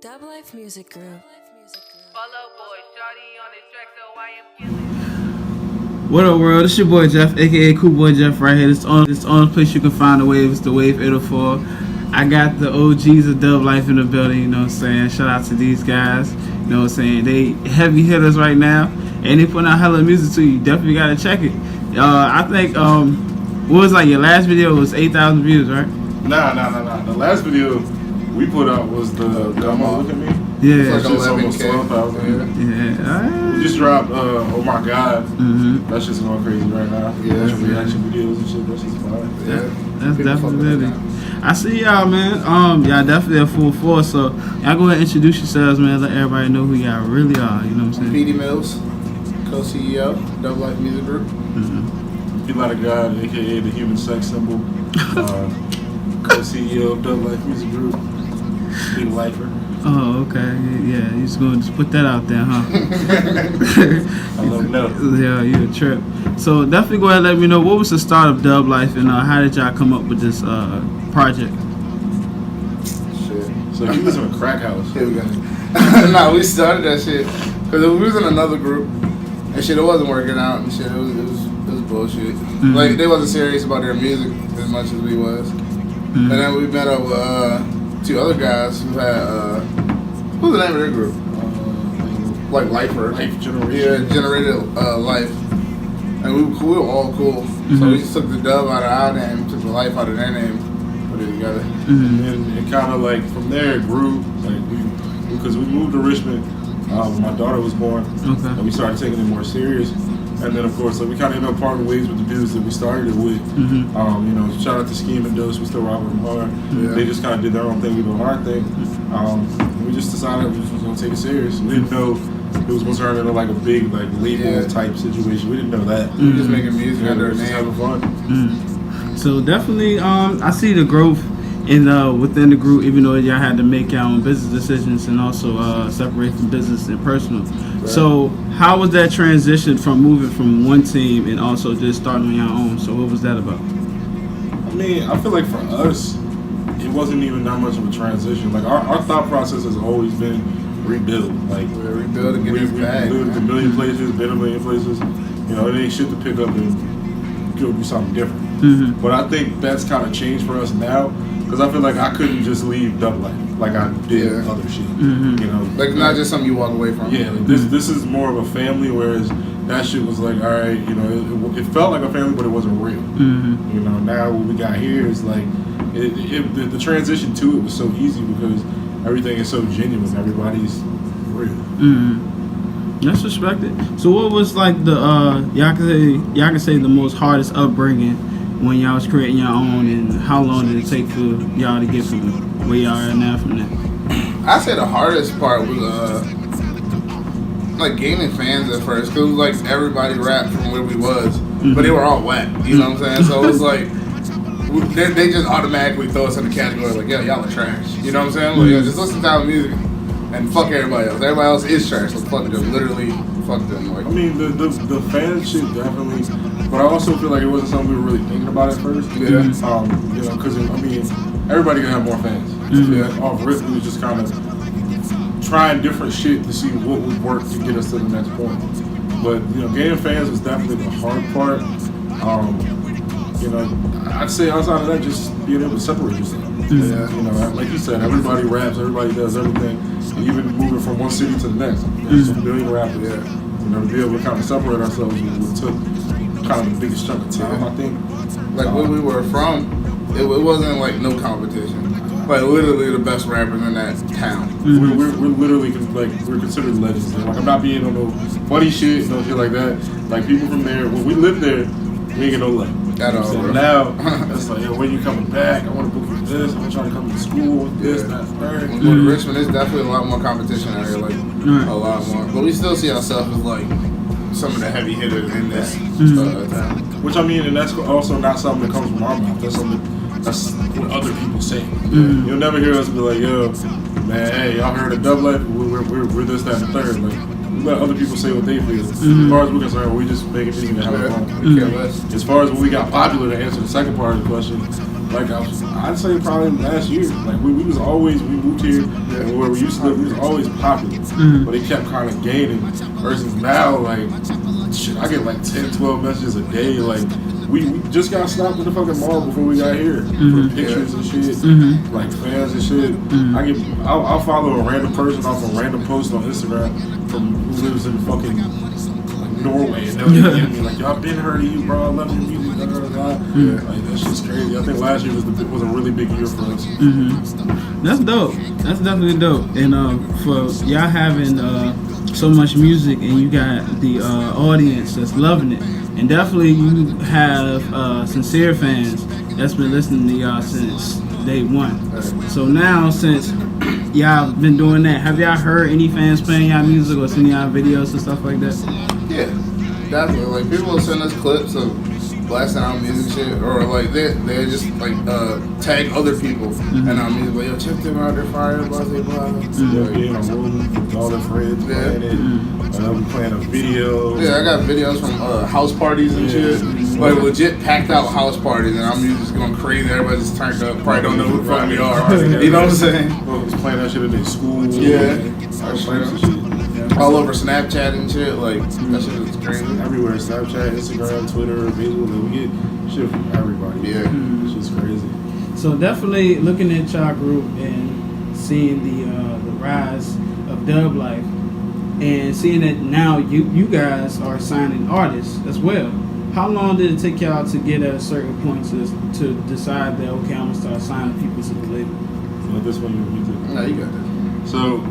Lyfe Music Group. Follow boy, shawty on this track, so I am killing. What up, world? It's your boy Jeff, aka Cool Boy Jeff, right here. It's on the place you can find the wave. It's the Wave 804. I got the OGs of Dub Life in the building. You know what I'm saying? Shout out to these guys. You know what I'm saying? They heavy hitters right now, and they putting out hella music too. You definitely gotta check it. I think what was like your last video was 8,000 views, right? Nah. The last video we put out was the Come On Look At Me. Yeah. It's like almost 12,000. Yeah. We just dropped Oh My God. Mm-hmm. That shit's going crazy right now. Yeah. Reaction videos and shit. That shit's fire. Yeah. That's People fuck with definitely. that. I see y'all, man. Y'all definitely at full force. So y'all go ahead and introduce yourselves, man. Let everybody know who y'all really are. You know what I'm saying? PeteyMillz, co-CEO, Dub Life Music Group. Mm-hmm. Be Like a God, aka the human sex symbol. Co-CEO of Dub Life Music Group. Be lifer. Oh, okay. Yeah, you just gonna put that out there, huh? I love no. Yeah, you a trip. So definitely go ahead and let me know what was the start of Dub Life and how did y'all come up with this project? Shit. So you was in a crack house. Here we go. Nah, we started that shit because we was in another group and shit. It wasn't working out and shit. It was bullshit. Mm-hmm. Like they wasn't serious about their music as much as we was. Mm-hmm. And then we met up with two other guys who had what was the name of their group? Like Lifer. Life Generation. Yeah, Generated Life. And we were all cool. Mm-hmm. So we just took the Dub out of our name, took the Life out of their name, put it together. Mm-hmm. And it kind of like from there it grew. Like because we moved to Richmond when my daughter was born, Okay. and we started taking it more serious. And then of course, like we kind of ended up parting ways with the dudes that we started it with. Mm-hmm. You know, shout out to Scheme and Dose. We still rock with them hard. Yeah. They just kind of did their own thing, we doing our thing. We just decided we was gonna take it serious. We didn't know it was gonna turn into like a big like label type situation. We didn't know that. We just making music Yeah, under we our was just having name. fun. Mm-hmm. So definitely, I see the growth in within the group, even though y'all had to make your own business decisions and also separate the business and personal. Right. So how was that transition from moving from one team and also just starting on your own? So what was that about? I mean, I feel like for us, it wasn't even that much of a transition. Like our thought process has always been rebuild. Like We're rebuilding, we getting this bag. lived a million places, been a million places. You know, it ain't shit to pick up and go do something different. Mm-hmm. But I think that's kind of changed for us now, because I feel like I couldn't just leave Dub Life like I did Yeah. other shit. Mm-hmm. You know, Like not just something you walk away from. yeah, like this is more of a family, whereas that shit was like, all right, you know, it felt like a family, but it wasn't real. Mm-hmm. You know, now what we got here is like, the transition to it was so easy because everything is so genuine. Everybody's real. Mm-hmm. That's respected. So what was like the y'all can say the most hardest upbringing when y'all was creating your own, and how long did it take for y'all to get from where y'all are now from there? I say the hardest part was like gaining fans at first, because it was like everybody rapped from where we was, but they were all whack. You know what I'm saying? So it was like they just automatically throw us in the category like, yeah, y'all are trash. You know what I'm saying? Like, yeah, just listen to our music and fuck everybody else. Everybody else is trash. So fuck them. Literally fuck them. Like, I mean, the fan shit definitely, but I also feel like it wasn't something we were really thinking about at first. Yeah. You know, because I mean, everybody can have more fans. Mm-hmm. Yeah. Off rip, we was just kind of trying different shit to see what would work to get us to the next point. But you know, gaining fans was definitely the hard part. You know, I'd say outside of that, just being able to separate yourself. yeah. You know, like you said, everybody raps, everybody does everything. And even moving from one city to the next, there's a million rappers. Yeah. You know, to be able to kind of separate ourselves, it took kind of the biggest chunk of time, I think. Like where we were from, it wasn't like no competition. Like literally the best rappers in that town. We're literally like we're considered legends. Like I'm not being on no funny shit, no shit like that. Like people from there, when we lived there, we ain't get no love. At all, So bro. now it's like, yo, when you coming back? I want to book you this. I'm trying to come to school with this, that, third. When we go to Richmond, there's definitely a lot more competition out here, like a lot more. But we still see ourselves as like some of the heavy hitters in this town. Which I mean, and that's also not something that comes from our mouth. That's something that's what other people say. You'll never hear us be like, yo, man, hey, y'all heard of Dub Life? We're this, that, and the third. Like, we let other people say what they feel. As far as we're concerned, we just making music and having fun. We care less. As far as when we got popular, to answer the second part of the question, like I'd say probably last year. Like we moved here, and where we used to live, we was always popular, but it kept kind of gaining. Versus now, like shit, I get like 10, 12 messages a day. Like we just got stopped at the fucking mall before we got here for pictures and shit, like fans and shit. I'll follow a random person off a random post on Instagram from who lives in fucking Norway, and they'll DM me like, "Y'all been heard of you, bro. I love your music." Blah, blah, blah. Like that shit's crazy. I think last year was a really big year for us. That's dope. That's definitely dope. And for y'all having so much music, and you got the audience that's loving it, and definitely you have sincere fans that's been listening to y'all since day one. So now, since y'all been doing that, have y'all heard any fans playing y'all music or seen y'all videos and stuff like that? Yeah, definitely. Like people will send us clips of blasting out music shit, or like they just like tag other people and our music. Like, yo, check them out, they're fire, blah blah blah. Yeah, in a room with all their friends playing it. We playing a video. Yeah, I got videos from house parties and shit. Like legit packed out house parties, and our music's going crazy. Everybody's turned up. Probably don't know who the fuck we are. You know what I'm saying? Well, was playing that shit at their school. Yeah. Shit. All over Snapchat and shit. Like that shit is crazy. Everywhere, Snapchat, Instagram, Twitter, Facebook. Like, we get shit from everybody. Yeah. Shit's crazy. So definitely looking at y'all group and seeing the rise of Dub Life, and seeing that now you guys are signing artists as well. How long did it take y'all to get at a certain point to decide that, okay, I'm gonna start signing people to the label? So this one you do. No, you got this. So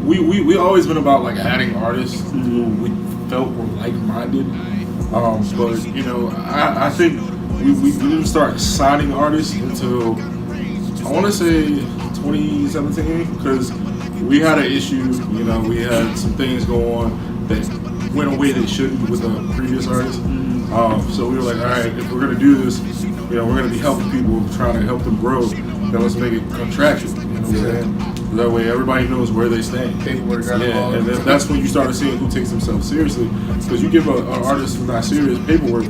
we always been about like adding artists who we felt were like-minded. But you know, I think we didn't start signing artists until I want to say 2017, because we had an issue. You know, we had some things go on that went away that shouldn't with the previous artists. So we were like, all right, if we're gonna do this, you know, we're gonna be helping people, trying to help them grow. Then let's make it contractual. You know what I'm saying? That way, everybody knows where they stand. Paperwork. Yeah, and then that's when you started seeing who takes themselves seriously. Because you give an artist who's not serious paperwork,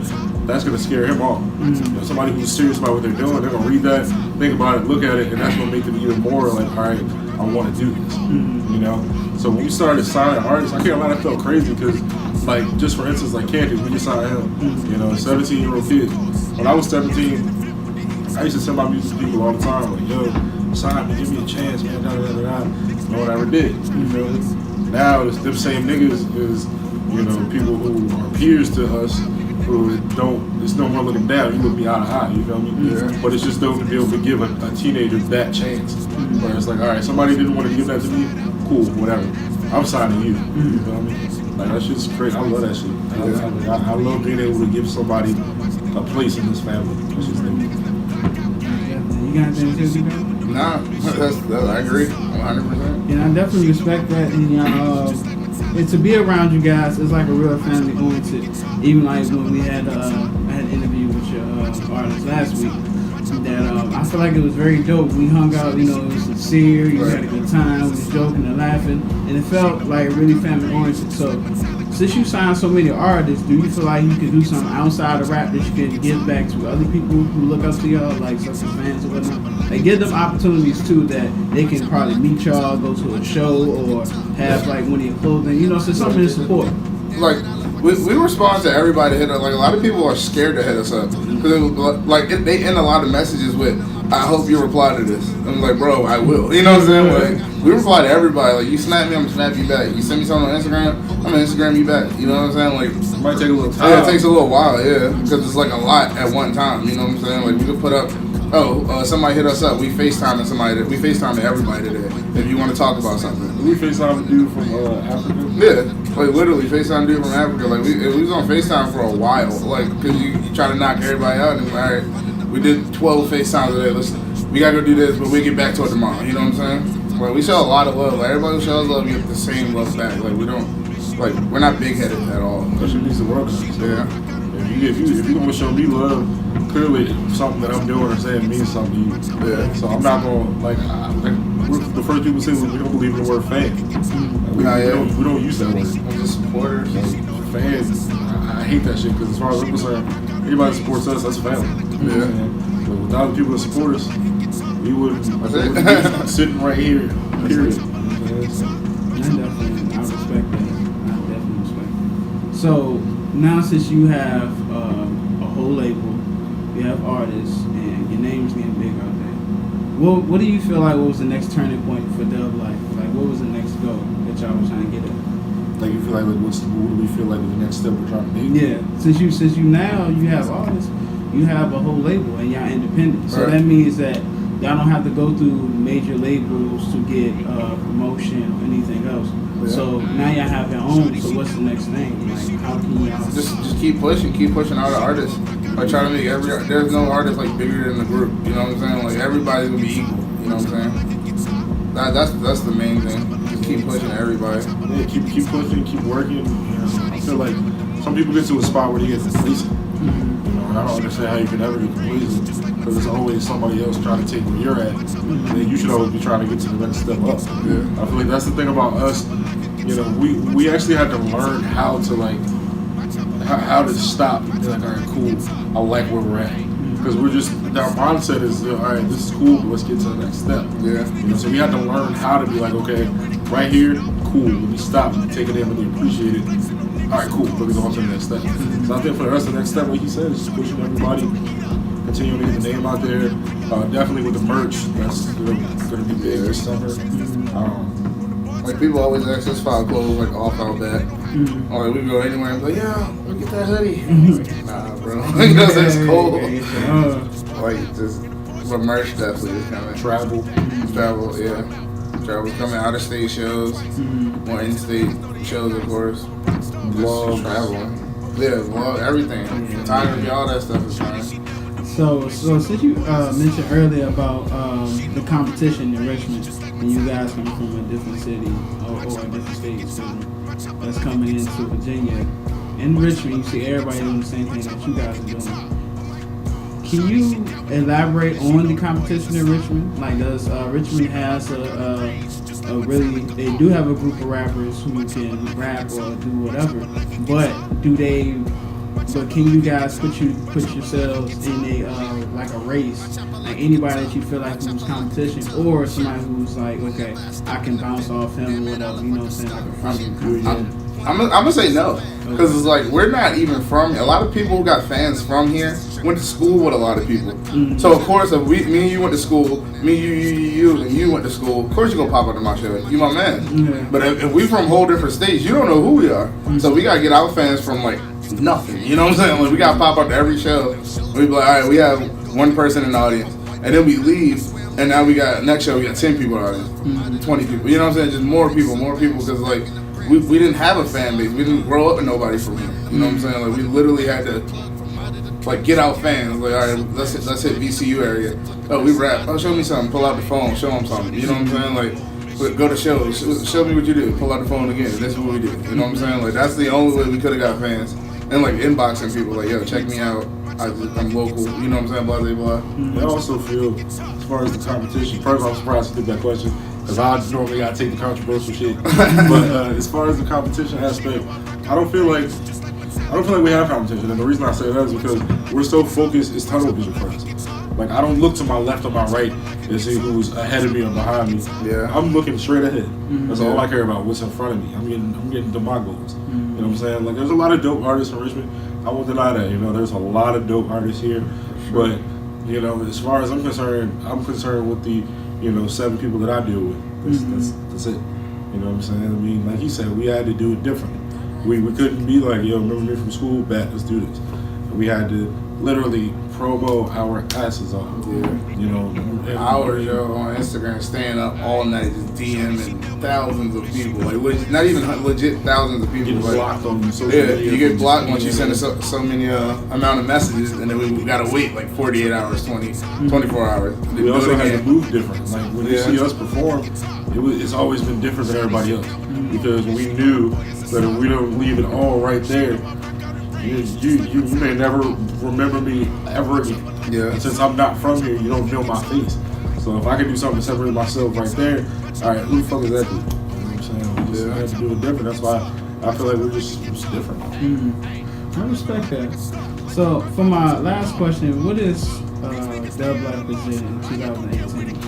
that's gonna scare him off. You know, somebody who's serious about what they're doing, they're gonna read that, think about it, look at it, and that's gonna make them even more like, all right, I want to do this. You know. So when we started signing artists, I can't lie, that felt crazy because, like, just for instance, like Candy, we just signed him. You know, 17-year-old kid. When I was 17, I used to send my music to people all the time, like, yo, sign me, give me a chance, man, da da da da. No one ever did. You feel me? Now, them same niggas is, you know, people who are peers to us who don't, it's no more looking down. You look me eye to eye, you feel me? Yeah. But it's just dope to be able to give a teenager that chance. Where it's like, all right, somebody didn't want to give that to me, cool, whatever. I'm signing you. You feel me? Like, that shit's crazy. I love that shit. I love being able to give somebody a place in this family. That's just dope. You got anything to say, man? Nah, I agree 100%. And I definitely respect that. And and to be around you guys is like a real family oriented. Even like when we had I had an interview with your artist last week. That I feel like it was very dope. We hung out, you know, it was sincere. You had a good time. We was joking and laughing, and it felt like really family oriented. So, since you signed so many artists, do you feel like you could do something outside of rap that you can give back to other people who look up to y'all, like such as fans or whatnot? Like, give them opportunities too that they can probably meet y'all, go to a show, or have like one of your clothing, you know, so something to support. Like we respond to everybody hit us. Like a lot of people are scared to hit us up because they end a lot of messages with, "I hope you reply to this." I'm like, bro, I will. You know what I'm saying? Like we reply to everybody. Like you snap me, I'm gonna snap you back. You send me something on Instagram, I'm gonna Instagram you back. You know what I'm saying? Like It might take a little time. yeah, it takes a little while, yeah, because it's like a lot at one time. You know what I'm saying? Like we could put up, somebody hit us up. We FaceTime somebody. We FaceTime everybody today. If you want to talk about something. We FaceTime a dude from Africa. Yeah, like literally FaceTime dude from Africa. Like we was on FaceTime for a while, like because you try to knock everybody out. And all right, we did 12 FaceTimes today. Listen, we gotta go do this, but we get back to it tomorrow. You know what I'm saying? Like we show a lot of love. Like everybody who shows love, get the same love back. Like we don't, like we're not big headed at all. That shit needs to work. Yeah. If you gonna show me love, clearly something that I'm doing or saying means something to you. Yeah. So I'm not gonna we're the first people say we don't believe in the word fan. We don't use that word. We're just supporters. Fans, I hate that shit because as far as I'm concerned, anybody that supports us, that's family. Yeah. So without the people that support us, we wouldn't That's be sitting right here. Period. I respect that. I definitely respect that. So now, since you have a whole label, you have artists, and your name's getting big out there, what do you feel like was the next turning point for Dub Life? Like, what was the next goal that y'all was trying to get at? Like, you feel like, what do we feel like is the next step we're trying to make? Yeah, since you now you have artists, you have a whole label, and y'all independent. So Right. that means that y'all don't have to go through major labels to get promotion or anything else. Yeah. So now y'all have your own. So what's the next thing? Like, how can y'all Just keep pushing out the artists. Like try to make there's no artist like bigger than the group. You know what I'm saying? Like everybody's gonna be equal. You know what I'm saying? That's the main thing. Just keep pushing everybody. Yeah, keep pushing, keep working. You know, I feel like some people get to a spot where they get complacent. You know, and I don't understand how you can ever get complacent because there's always somebody else trying to take where you're at. And you should always be trying to get to the next step up. Yeah. I feel like that's the thing about us. You know, we actually had to learn how to how to stop and be like, all right, cool, I like where we're at. Because we're just, our mindset is, all right, this is cool, but let's get to the next step. Yeah. You know, so we had to learn how to be like, okay, right here, cool, let me stop and take it in, really appreciate it. All right, cool, let me go on to the next step. So I think for us, the next step, like you said, is just pushing everybody, continuing to get the name out there. Definitely with the merch, that's going to be big this summer. Like people always ask us for our clothes like off our back. Or like we go anywhere and be like, yeah, look at that hoodie. Like, nah, bro. Because it's cold. Like just, but merch definitely is coming. Travel. Yeah. Travel's coming. Out of state shows, more in-state shows, of course. Just traveling. Yeah, well, everything. Photography, all that stuff is coming. So since you mentioned earlier about the competition in Richmond, and you guys coming from a different city or a different state, that's coming into Virginia. In Richmond, you see everybody doing the same thing that you guys are doing. Can you elaborate on the competition in Richmond? Like, does Richmond has a really? They do have a group of rappers who can rap or do whatever, but do they? But can you guys put yourselves in a like a race, like anybody that you feel like who's competition, or somebody who's like, okay, I can bounce off him or whatever, you know what I'm saying, like a friend. I'm gonna say no, because it's like we're not even from. A lot of people who got fans from here went to school with a lot of people. So of course, if me and you went to school, me, you went to school. Of course, you gonna pop up to my show. You my man. But if we from whole different states, you don't know who we are. So we gotta get our fans from like nothing. You know what I'm saying? Like we gotta pop up to every show. We be like, all right, we have one person in the audience, and then we leave. And now we got next show. We got 10 people in the audience, 20 people. You know what I'm saying? Just more people, because like. We didn't have a fan base. We didn't grow up with nobody from here. You know what I'm saying? Like we literally had to like get out fans. Like all right, let's hit VCU area. Oh, we rap. Oh, show me something. Pull out the phone. Show them something. You know what I'm saying? Like go to shows. Show me what you do. Pull out the phone again. This is what we do. You know what I'm saying? Like that's the only way we could have got fans. And like inboxing people like, yo, check me out. I'm local. You know what I'm saying? Blah blah blah. I also feel as far as the competition. First, I'm surprised you took that question. Because I normally gotta take the controversial shit, but as far as the competition aspect, I don't feel like we have competition, and the reason I say that is because we're so focused. It's tunnel vision for us. Like I don't look to my left or my right and see who's ahead of me or behind me. Yeah, I'm looking straight ahead. That's all I care about. What's in front of me? I'm getting to my goals. You know what I'm saying? Like there's a lot of dope artists in Richmond. I won't deny that. You know, there's a lot of dope artists here, but you know, as far as I'm concerned with the 7 people that I deal with. That's it. You know what I'm saying? I mean, like he said, we had to do it different. We couldn't be like, yo, remember me from school? Bet, let's do this. We had to literally promo our asses off. Yeah. You know, hours, yo, on Instagram, staying up all night, just DMing thousands of people. Like, not even legit thousands of people. Get like, blocked on social media. Yeah, you get blocked once you send so many amount of messages, and then we gotta wait like 48 hours, 24 hours. We also had to move different. Like when you see us perform, it's always been different than everybody else because we knew that if we don't leave it all right there, you may never remember me ever again. Yeah. And since I'm not from here, you don't know my face. So if I can do something to separate myself right there, all right, who the fuck is that dude? You know what I'm saying? We just have to do it different. That's why I feel like we're just different. I respect that. So for my last question, what is Dub Life present in 2018?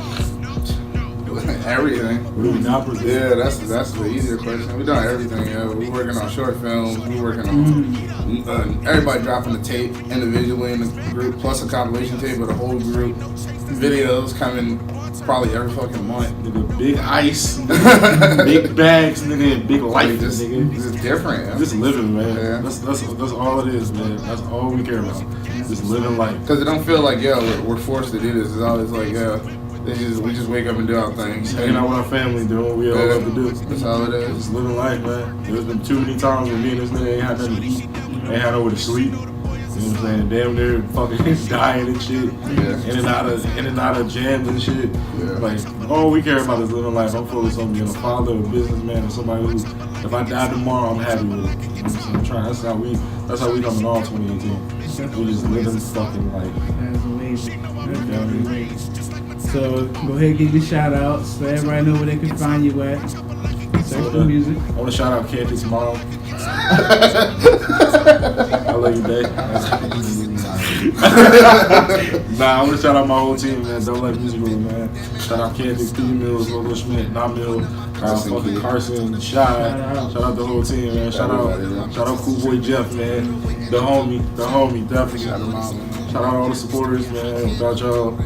Everything. What do we not present? Yeah, that's the easier question. We done everything. Yeah, we working on short films. We working on everybody dropping a tape individually in the group, plus a compilation tape with a whole group. Videos coming probably every fucking month. Nigga, big ice, big bags, nigga, and big life, Just, nigga. just different. Yeah. Just living, man. Yeah. That's all it is, man. That's all we care about. Just living life. Because it don't feel like we're forced to do this. It's always like we just wake up and do our things. Hanging out with our family, doing what we all love to do. That's all it is. Just living life, man. There's been too many times when me and this nigga ain't had nothing to eat, ain't had nowhere to sleep. You know what I'm saying? Damn near fucking dying and shit. Yeah. In and out of jams and shit. Yeah. Like, all we care about is living life. I'm focused on being a father, a businessman, and somebody who, if I die tomorrow, I'm happy with it. You know what I'm saying? I'm trying. That's how we coming on 2018. We just living fucking life. That's amazing. That's definitely amazing. So go ahead and give your shout outs so everybody know where they can find you at. Search for music. I want to shout out Cantic's mom. I love you, babe. Nah, I want to shout out my whole team, man. Don't Let Music Room, man. Shout out Cantic, PeteyMillz, Logo Schmidt, Namil, fucking Carson, Shy. Shout out the whole team, man. Shout out Cool Boy Jeff, man. The homie, definitely. Shout them out, man. Shout out all the supporters, man. Without y'all,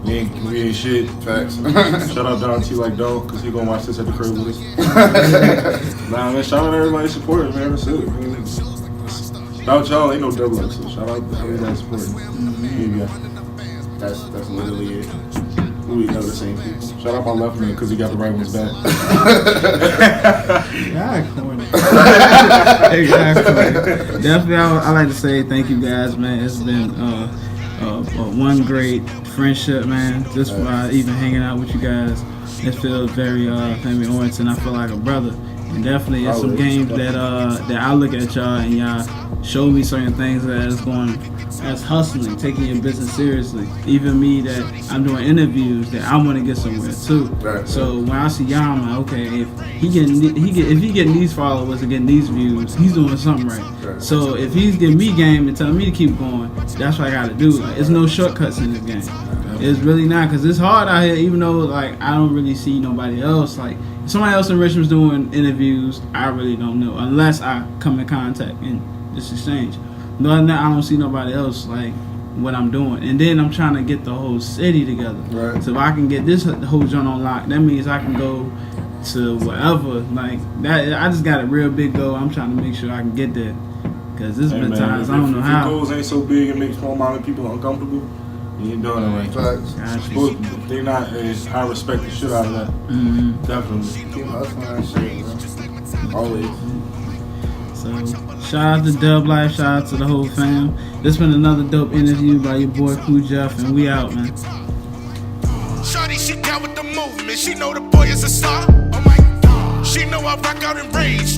we ain't shit. Facts. Shout out Don T like Don't, cause he gonna watch this at the crib with us. Nah, man, shout out everybody supporting, man. That's it, man. Without y'all, ain't no double life, so shout out to everybody supporting. Yeah. That's literally it. We know the same people. Shout out my left man, cause he got the right ones back. God, corny. Exactly. Definitely, I like to say thank you guys, man. It's been one great friendship, man. Just by even hanging out with you guys, it feels very family oriented, and I feel like a brother. And definitely, it's some games that I look at y'all and y'all show me certain things that's hustling, taking your business seriously. Even me, that I'm doing interviews that I want to get somewhere too. Right. So when I see y'all, I'm like, okay, if he getting these followers and getting these views, he's doing something right. So if he's giving me game and telling me to keep going, that's what I got to do. Like, there's no shortcuts in this game. It's really not, because it's hard out here. Even though like I don't really see nobody else. Like somebody else in Richmond's doing interviews, I really don't know unless I come in contact and just exchange. But other than that, I don't see nobody else like what I'm doing. And then I'm trying to get the whole city together. Right. So if I can get this whole joint on lock, that means I can go to wherever. Like that, I just got a real big goal. I'm trying to make sure I can get there. Because there's been times I don't know how. If your goals ain't so big and make small amount of people uncomfortable, you ain't doing it right. Facts. Gotcha. If they not, I respect the shit out of that. Mm-hmm. Definitely. Keep hustling that shit, bro. Always. So, shout out to Dub Life, shout out to the whole fam. This been another dope interview by your boy Cool Jeff, and we out, man. Shawty, she down with the movement. She know the boy is a star. Oh my God. She know I rock out in rage.